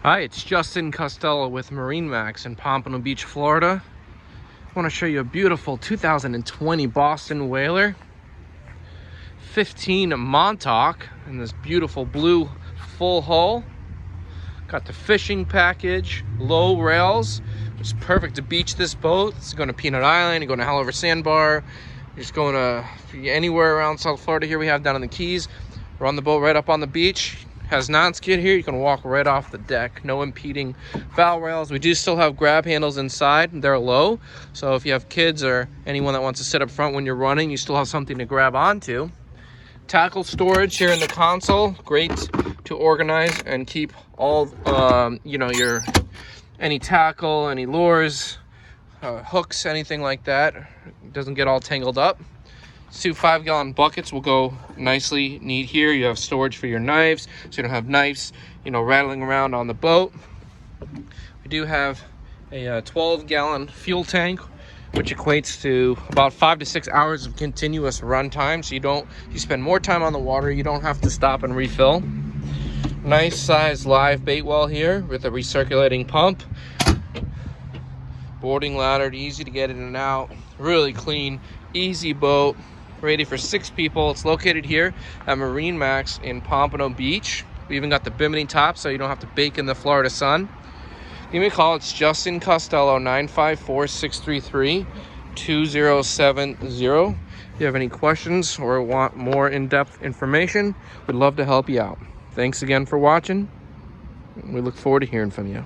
Hi, it's Justin Costello with MarineMax in Pompano Beach, Florida. I want to show you a beautiful 2020 Boston Whaler, 15 Montauk in this beautiful blue full hull. Got the fishing package, low rails, which is perfect to beach this boat. It's going to Peanut Island, you're going to Haliver Sandbar, you're just going to anywhere around South Florida. Here we have down in the Keys. We're on the boat right up on the beach. Has non-skid here. You can walk right off the deck. No impeding bow rails. We do still have grab handles inside. They're low, so if you have kids or anyone that wants to sit up front when you're running, you still have something to grab onto. Tackle storage here in the console. Great to organize and keep all your any tackle, any lures, hooks, anything like that. It doesn't get all tangled up. 2 5-gallon buckets will go nicely neat here. You have storage for your knives, so you don't have knives, rattling around on the boat. We do have a 12-gallon fuel tank, which equates to about 5 to 6 hours of continuous run time. So you spend more time on the water. You don't have to stop and refill. Nice size live bait well here with a recirculating pump. Boarding ladder, easy to get in and out. Really clean, easy boat. Ready for 6 people. It's located here at MarineMax in Pompano Beach. We even got the bimini top, so you don't have to bake in the Florida sun. Give me a call. It's Justin Costello, 954-633-2070. If you have any questions or want more in-depth information, we'd love to help you out. Thanks again for watching. We look forward to hearing from you.